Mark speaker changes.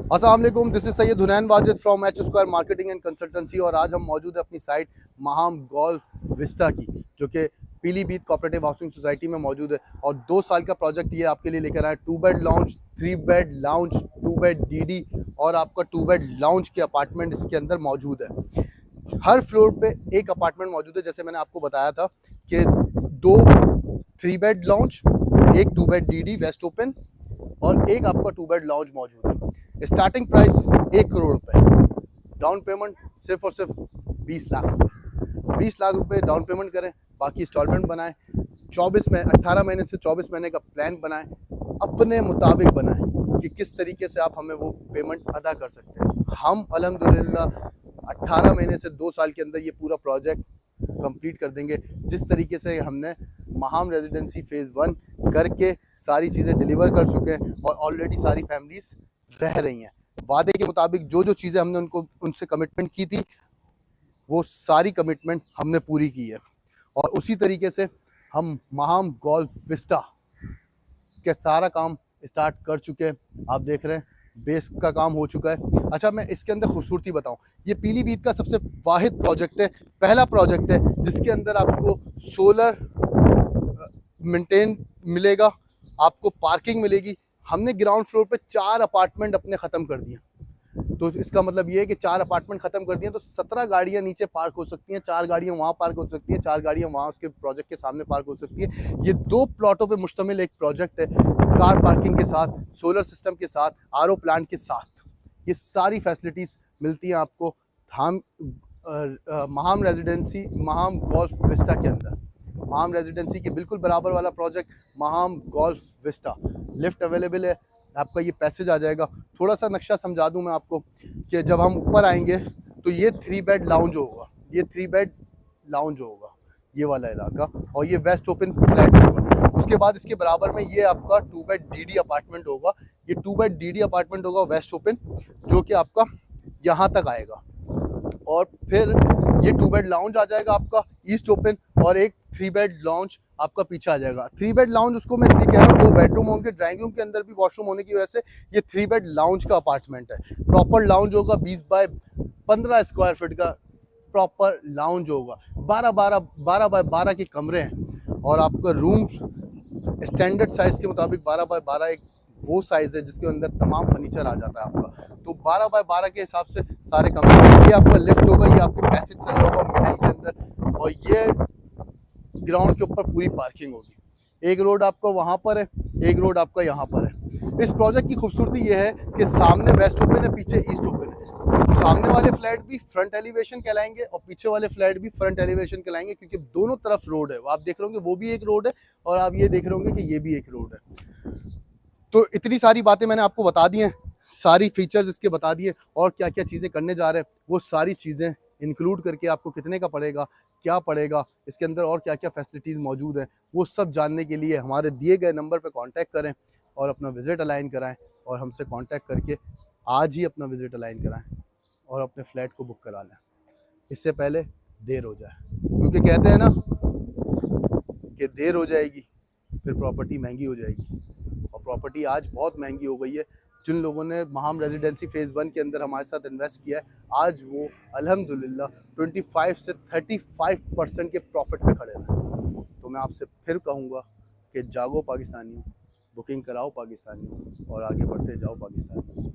Speaker 1: अस्सलाम वालेकुम, this is Syed Hunain Wajid from H square marketing and consultancy. और आज हम मौजूद है अपनी साइट महाम गोल्फ विस्टा की, जो कि पीलीभीत कोऑपरेटिव हाउसिंग सोसाइटी में मौजूद है। और 2 साल का प्रोजेक्ट ये आपके लिए लेकर आए। 2 bed lounge, 3 bed lounge, 2 bed DD और आपका 2 बेड लाउंज के अपार्टमेंट इसके अंदर मौजूद है। हर फ्लोर पे एक अपार्टमेंट मौजूद है। जैसे मैंने आपको बताया था कि 2 3 बेड लाउंज, एक 2 बेड डीडी वेस्ट ओपन और एक आपका 2 बेड लाउंज मौजूद है। स्टार्टिंग प्राइस 1 करोड़ रुपए, डाउन पेमेंट सिर्फ और सिर्फ 20 लाख रुपए। 20 लाख रुपए डाउन पेमेंट करें, बाकी इंस्टॉलमेंट बनाएं। 18 महीने से 24 महीने का प्लान बनाएं, अपने मुताबिक बनाएं कि किस तरीके से आप हमें वो पेमेंट अदा कर सकते हैं। हम अल्हम्दुलिल्लाह 18 महीने से 2 साल के अंदर ये पूरा प्रोजेक्ट कंप्लीट कर देंगे। जिस तरीके से हमने महाम रेजिडेंसी फेज़ 1 करके सारी चीज़ें डिलीवर कर चुके हैं और ऑलरेडी सारी फैमिलीज रह रही हैं। वादे के मुताबिक जो जो चीज़ें हमने उनसे कमिटमेंट की थी, वो सारी कमिटमेंट हमने पूरी की है। और उसी तरीके से हम महाम गोल्फ विस्टा के सारा काम स्टार्ट कर चुके हैं। आप देख रहे हैं बेस का काम हो चुका है। अच्छा, मैं इसके अंदर खूबसूरती बताऊं, ये पीलीभीत का सबसे वाहिद प्रोजेक्ट है, पहला प्रोजेक्ट है जिसके अंदर आपको सोलर मेंटेन मिलेगा, आपको पार्किंग मिलेगी। हमने ग्राउंड फ्लोर पे 4 अपार्टमेंट अपने ख़त्म कर दिए। तो इसका मतलब ये है कि 4 अपार्टमेंट ख़त्म कर दिए तो 17 गाड़ियाँ नीचे पार्क हो सकती हैं। 4 गाड़ियाँ वहाँ पार्क हो सकती हैं, 4 गाड़ियाँ वहाँ उसके प्रोजेक्ट के सामने पार्क हो सकती है। ये 2 प्लॉटों पे मुश्तमिल एक प्रोजेक्ट है, कार पार्किंग के साथ, सोलर सिस्टम के साथ, आरओ प्लांट के साथ। ये सारी फैसिलिटीज़ मिलती हैं आपको महाम रेजिडेंसी, महाम गोल्फ विस्टा के अंदर। महाम रेजिडेंसी के बिल्कुल बराबर वाला project महाम golf Vista. Lift available है, आपका ये पैसेज आ जाएगा। थोड़ा सा नक्शा समझा दूं मैं आपको कि जब हम ऊपर आएंगे तो ये 3 बेड लाउंज होगा, ये 3 बेड लाउंज होगा ये वाला इलाका, और ये वेस्ट ओपन फ्लैट होगा। उसके बाद इसके बराबर में ये आपका 2 बेड डीडी अपार्टमेंट होगा। ये 2 बेड डीडी अपार्टमेंट होगा वेस्ट ओपन, जो कि आपका यहाँ तक आएगा। और फिर ये 2 बेड लाउंज आ जाएगा आपका ईस्ट ओपन, और एक 3 बेड लाउंज आपका पीछे आ जाएगा। 3 बेड लाउंज उसको मैं इसलिए कह रहा हूँ, 2 बेडरूम होंगे, ड्राइंग रूम के अंदर भी वॉशरूम होने की वजह से ये 3 बेड लाउंज का अपार्टमेंट है। प्रॉपर लाउंज होगा, 20 बाय 15 स्क्वायर फीट का प्रॉपर लाउंज होगा। 12 बाय 12 के कमरे हैं, और आपका रूम स्टैंडर्ड साइज के मुताबिक 12 बाय 12 एक वो साइज है जिसके अंदर तमाम फर्नीचर आ जाता है आपका। तो 12 बाय 12 के हिसाब से सारे कमरे। ये आपका लिफ्ट होगा, ये आपके पैसेज चल रहा होगा मिडिल के अंदर, और ये ग्राउंड के ऊपर पूरी पार्किंग होगी। एक रोड आपका वहाँ पर है, एक रोड आपका यहाँ पर है। इस प्रोजेक्ट की खूबसूरती ये है कि सामने वेस्ट ओपन है, पीछे ईस्ट ओपन है। सामने वाले फ्लैट भी फ्रंट एलिवेशन कहलाएंगे और पीछे वाले फ्लैट भी फ्रंट एलिवेशन कहलाएंगे, क्योंकि दोनों तरफ रोड है। आप देख रहे होंगे वो भी एक रोड है, और आप ये देख रहे होंगे कि ये भी एक रोड है। तो इतनी सारी बातें मैंने आपको बता दी हैं, सारी फीचर्स इसके बता दिए, और क्या क्या चीज़ें करने जा रहे हैं वो सारी चीज़ें इंक्लूड करके आपको कितने का पड़ेगा, क्या पड़ेगा इसके अंदर, और क्या क्या फैसिलिटीज़ मौजूद हैं, वो सब जानने के लिए हमारे दिए गए नंबर पर कांटेक्ट करें और अपना विज़िट अलाइन कराएं। और हमसे कांटेक्ट करके आज ही अपना विज़िट अलाइन कराएं और अपने फ्लैट को बुक करा लें, इससे पहले देर हो जाए। क्योंकि कहते हैं ना कि देर हो जाएगी फिर प्रॉपर्टी महंगी हो जाएगी, और प्रॉपर्टी आज बहुत महंगी हो गई है। जिन लोगों ने महाम रेजिडेंसी फेज़ 1 के अंदर हमारे साथ इन्वेस्ट किया है, आज वो अल्हम्दुलिल्लाह 25 से 35% के प्रॉफिट पे खड़े हैं। तो मैं आपसे फिर कहूँगा कि जागो पाकिस्तानियों, बुकिंग कराओ पाकिस्तानियों, और आगे बढ़ते जाओ पाकिस्तानियों।